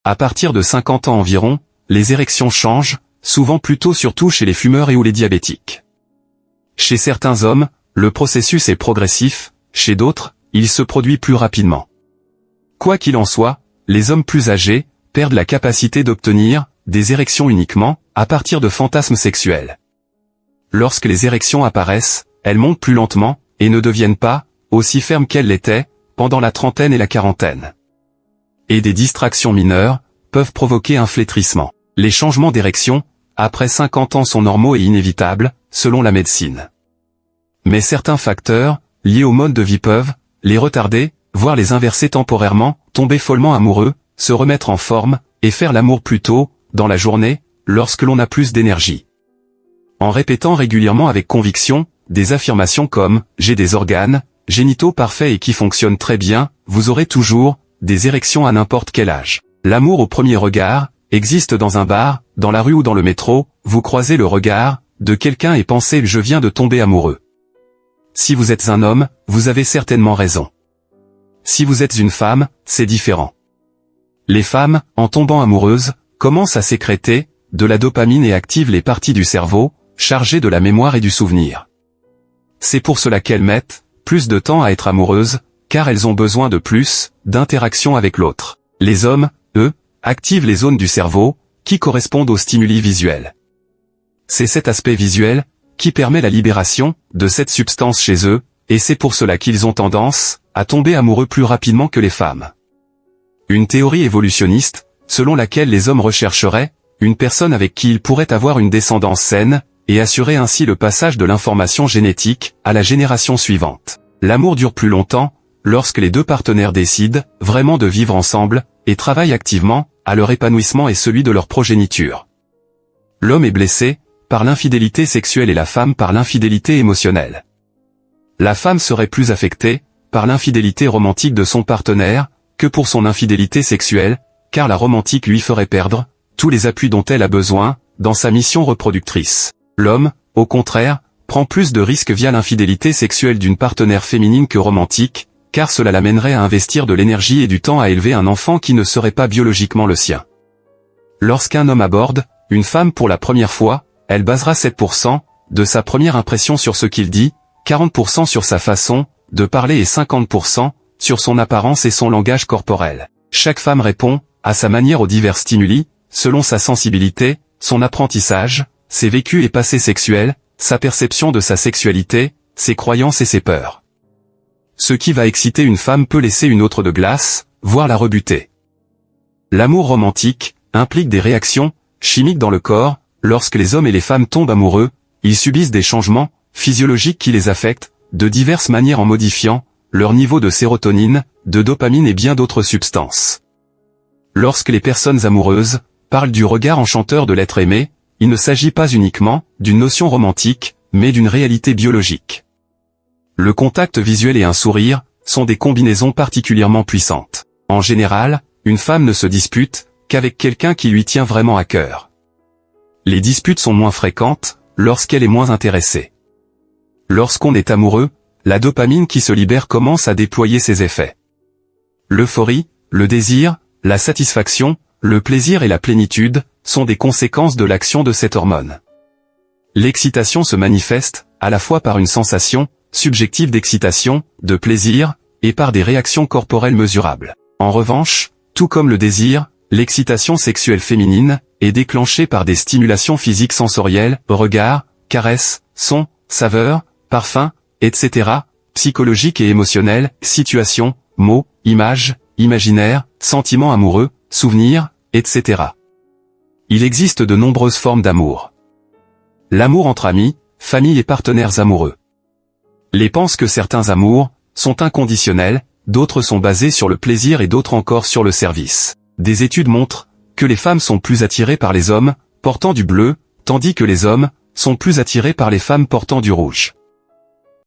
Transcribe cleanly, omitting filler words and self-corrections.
À partir de 50 ans environ, les érections changent, souvent plutôt surtout chez les fumeurs et ou les diabétiques. Chez certains hommes, le processus est progressif, chez d'autres, il se produit plus rapidement. Quoi qu'il en soit, les hommes plus âgés perdent la capacité d'obtenir des érections uniquement à partir de fantasmes sexuels. Lorsque les érections apparaissent, elles montent plus lentement et ne deviennent pas aussi fermes qu'elles l'étaient pendant la trentaine et la quarantaine. Et des distractions mineures peuvent provoquer un flétrissement. Les changements d'érection après 50 ans sont normaux et inévitables, selon la médecine. Mais certains facteurs liés au mode de vie peuvent les retarder, voire les inverser temporairement, tomber follement amoureux, se remettre en forme et faire l'amour plus tôt dans la journée, lorsque l'on a plus d'énergie. En répétant régulièrement avec conviction des affirmations comme « j'ai des organes génitaux parfaits et qui fonctionnent très bien », vous aurez toujours des érections à n'importe quel âge. L'amour au premier regard existe dans un bar, dans la rue ou dans le métro, vous croisez le regard de quelqu'un et pensez « je viens de tomber amoureux ». Si vous êtes un homme, vous avez certainement raison. Si vous êtes une femme, c'est différent. Les femmes, en tombant amoureuses, commencent à sécréter de la dopamine et activent les parties du cerveau chargées de la mémoire et du souvenir. C'est pour cela qu'elles mettent plus de temps à être amoureuses, car elles ont besoin de plus d'interaction avec l'autre. Les hommes, eux, activent les zones du cerveau qui correspondent aux stimuli visuels. C'est cet aspect visuel qui permet la libération de cette substance chez eux, et c'est pour cela qu'ils ont tendance à tomber amoureux plus rapidement que les femmes. Une théorie évolutionniste, selon laquelle les hommes rechercheraient une personne avec qui ils pourraient avoir une descendance saine, et assurer ainsi le passage de l'information génétique à la génération suivante. L'amour dure plus longtemps lorsque les deux partenaires décident vraiment de vivre ensemble et travaillent activement à leur épanouissement et celui de leur progéniture. L'homme est blessé par l'infidélité sexuelle et la femme par l'infidélité émotionnelle. La femme serait plus affectée par l'infidélité romantique de son partenaire que pour son infidélité sexuelle, car la romantique lui ferait perdre tous les appuis dont elle a besoin dans sa mission reproductrice. L'homme, au contraire, prend plus de risques via l'infidélité sexuelle d'une partenaire féminine que romantique, car cela l'amènerait à investir de l'énergie et du temps à élever un enfant qui ne serait pas biologiquement le sien. Lorsqu'un homme aborde une femme pour la première fois, elle basera 7% de sa première impression sur ce qu'il dit, 40% sur sa façon de parler et 50% sur son apparence et son langage corporel. Chaque femme répond à sa manière aux divers stimuli, selon sa sensibilité, son apprentissage, ses vécus et passés sexuels, sa perception de sa sexualité, ses croyances et ses peurs. Ce qui va exciter une femme peut laisser une autre de glace, voire la rebuter. L'amour romantique implique des réactions chimiques dans le corps. Lorsque les hommes et les femmes tombent amoureux, ils subissent des changements physiologiques qui les affectent de diverses manières en modifiant leur niveau de sérotonine, de dopamine et bien d'autres substances. Lorsque les personnes amoureuses parlent du regard enchanteur de l'être aimé, il ne s'agit pas uniquement d'une notion romantique, mais d'une réalité biologique. Le contact visuel et un sourire sont des combinaisons particulièrement puissantes. En général, une femme ne se dispute qu'avec quelqu'un qui lui tient vraiment à cœur. Les disputes sont moins fréquentes lorsqu'elle est moins intéressée. Lorsqu'on est amoureux, la dopamine qui se libère commence à déployer ses effets. L'euphorie, le désir, la satisfaction, le plaisir et la plénitude sont des conséquences de l'action de cette hormone. L'excitation se manifeste à la fois par une sensation subjective d'excitation, de plaisir, et par des réactions corporelles mesurables. En revanche, tout comme le désir, l'excitation sexuelle féminine est déclenchée par des stimulations physiques sensorielles, regards, caresses, sons, saveurs, parfums, etc., psychologiques et émotionnelles, situations, mots, images, imaginaires, sentiments amoureux, souvenirs, etc. Il existe de nombreuses formes d'amour. L'amour entre amis, famille et partenaires amoureux. Les pensent que certains amours sont inconditionnels, d'autres sont basés sur le plaisir et d'autres encore sur le service. Des études montrent que les femmes sont plus attirées par les hommes portant du bleu, tandis que les hommes sont plus attirés par les femmes portant du rouge.